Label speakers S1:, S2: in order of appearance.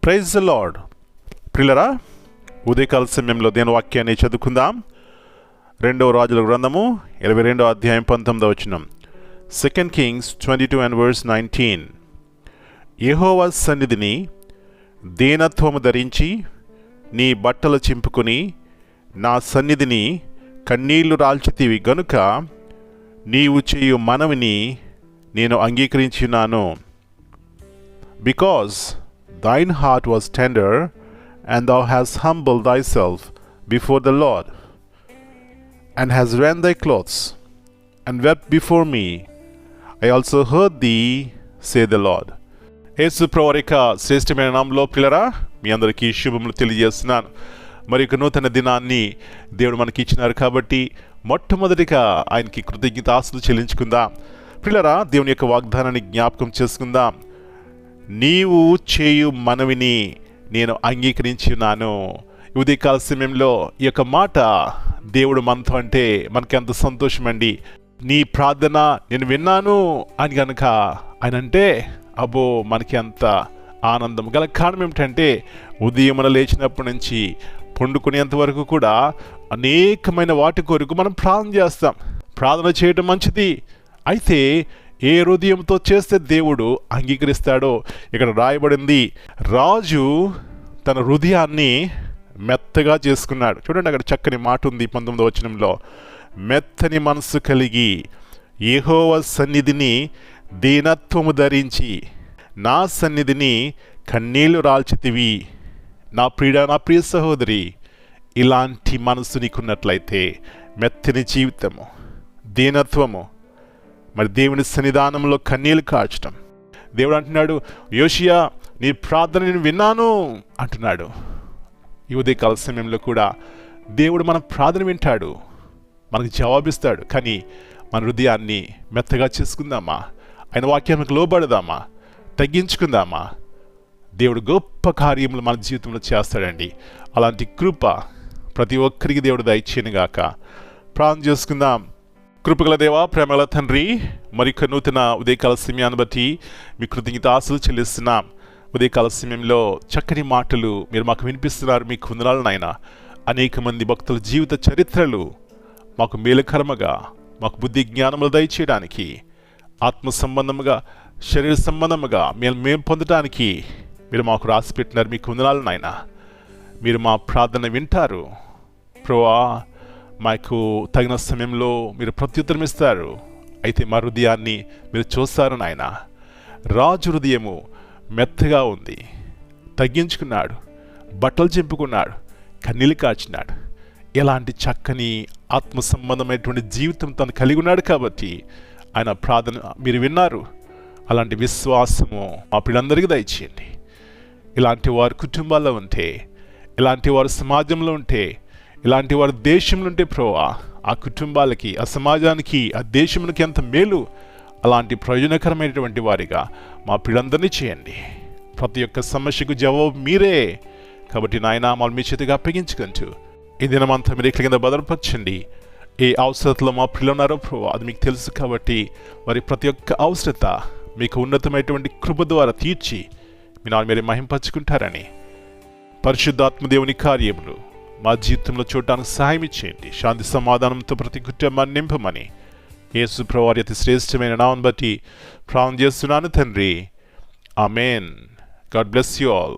S1: Praise the lord. ప్రియులరా, ఉదయకాల సమయంలో దేని వాక్యాన్ని చదువుకుందాం. 2వ రాజుల గ్రంథము 22వ అధ్యాయం 19వ వచనం. 2 Kings 22 and verse 19. యెహోవా సన్నిధిని దీనత్వము ధరించి నీ బట్టలు చింపుకుని నా సన్నిధిని కన్నీళ్లు రాల్చితివి గనుక నీవు చేయు మనవిని నేను అంగీకరించున్నాను. Because thine heart was tender, and thou hast humbled thyself before the Lord, and hast rent thy clothes, and wept before me. I also heard thee, say the Lord. యేసు ప్రభువు యొక్క శ్రేష్టమైన నామములో ప్రియులారా, మీ అందరికీ శుభములు తెలియజేస్తున్నాను. మరి ఒక నూతన దినాన్ని దేవుడు మనకి ఇచ్చినారు కాబట్టి మొట్టమొదటిగా ఆయనకి కృతజ్ఞతాస్తుతులు చెల్లించుకుందాం. ప్రియులారా, దేవుని యొక్క వాగ్దానాన్ని జ్ఞాపకం చేసుకుందాం. నీవు చేయు మనవిని నేను అంగీకరించున్నాను. ఉదయకాల సమయంలో ఈ యొక్క మాట దేవుడు మనతో అంటే మనకి ఎంత సంతోషం అండి. నీ ప్రార్థన నేను విన్నాను అని కనుక ఆయన అంటే అబ్బో మనకి అంత ఆనందం. గల కారణం ఏమిటంటే ఉదయం లేచినప్పటి నుంచి పండుకునేంత వరకు కూడా అనేకమైన వాటి కొరకు మనం ప్రార్థన చేస్తాం. ప్రార్థన చేయడం మంచిది, అయితే ఏ హృదయంతో చేస్తే దేవుడు అంగీకరిస్తాడో ఇక్కడ రాయబడింది. రాజు తన హృదయాన్ని మెత్తగా చేసుకున్నాడు. చూడండి, అక్కడ చక్కని మాట ఉంది 19వ వచనంలో. మెత్తని మనసు కలిగి యెహోవా సన్నిధిని దీనత్వము ధరించి నా సన్నిధిని కన్నీళ్లు రాల్చితివి. నా ప్రియ సహోదరి, ఇలాంటి మనసు నీకున్నట్లయితే మెత్తని జీవితము, దీనత్వము, మరి దేవుని సన్నిధానంలో కన్నీళ్లు కార్చడం. దేవుడు అంటున్నాడు, యోషియా నీ ప్రార్థన నేను విన్నాను అంటున్నాడు. ఈ ఉదయకాల సమయంలో కూడా దేవుడు మన ప్రార్థన వింటాడు, మనకు జవాబిస్తాడు. కానీ మన హృదయాన్ని మెత్తగా చేసుకుందామా? ఆయన వాక్యానికి లోబడదామా? తగ్గించుకుందామా? దేవుడు గొప్ప కార్యములు మన జీవితంలో చేస్తాడండి. అలాంటి కృప ప్రతి ఒక్కరికి దేవుడు దయచేయనుగాక. ప్రార్థన చేసుకుందాం. కృపగల దేవా, ప్రేమగల తండ్రి, మరిక నూతన ఉదయకాల సమయాన్ని బట్టి మీ కృతజ్ఞతాస్తుతులు చెల్లిస్తున్నాం. ఉదయకాల సమయంలో చక్కని మాటలు మీరు మాకు వినిపిస్తున్నారు. మీకు వందనాలు నాయన. అనేక మంది భక్తుల జీవిత చరిత్రలు మాకు మేలుకరముగా, మాకు బుద్ధి జ్ఞానములు దయచేయడానికి, ఆత్మ సంబంధముగా, శరీర సంబంధముగా మేము పొందడానికి మీరు మాకు రాసి పెట్టినారు. మీకు వందనాలు నాయన. మీరు మా ప్రార్థన వింటారు ప్రభువా. మాకు తగిన సమయంలో మీరు ప్రత్యుత్తరం ఇస్తారు. అయితే మా హృదయాన్ని మీరు చూస్తారు నాయన. రాజు హృదయము మెత్తగా ఉంది, తగ్గించుకున్నాడు, బట్టలు చింపుకున్నాడు, కన్నీళ్ళు కాచినాడు. ఎలాంటి చక్కని ఆత్మ సంబంధమైనటువంటి జీవితం తను కలిగి ఉన్నాడు కాబట్టి ఆయన ప్రార్థన మీరు విన్నారు. అలాంటి విశ్వాసము మా పిల్లలందరికీ దయచేయండి. ఇలాంటి వారి కుటుంబాల్లో ఉంటే, ఇలాంటి వారి సమాజంలో ఉంటే, ఇలాంటి వారి దేశంలో ఉంటే ప్రభువా, ఆ కుటుంబాలకి, ఆ సమాజానికి, ఆ దేశమునికి ఎంత మేలు. అలాంటి ప్రయోజనకరమైనటువంటి వారిగా మా పిల్లలందరినీ చేయండి. ప్రతి ఒక్క సమస్యకు జవాబు మీరే కాబట్టి నాయన మమ్మల్ని మీ చేతిగా అప్పగించుకుంటూ ఈ దినమంతా మీరు ఎక్కడి కింద భద్రపరచండి. ఏ అవసరతలో మా పిల్లలు ఉన్నారో ప్రభువా అది మీకు తెలుసు కాబట్టి వారి ప్రతి ఒక్క అవసరత మీకు ఉన్నతమైనటువంటి కృప ద్వారా తీర్చి మీ నాన్న మీరే మహింపరచుకుంటారని, పరిశుద్ధాత్మ దేవుని కార్యములు మా జీవితంలో చూడటానికి సహాయం ఇచ్చేయండి. శాంతి సమాధానంతో ప్రతి కుటుంబాన్ని నింపమని యేసు ప్రభువారి అతి శ్రేష్టమైన నామమును బట్టి ప్రార్థన చేస్తున్నాను తండ్రి. ఆమేన్. God bless you all.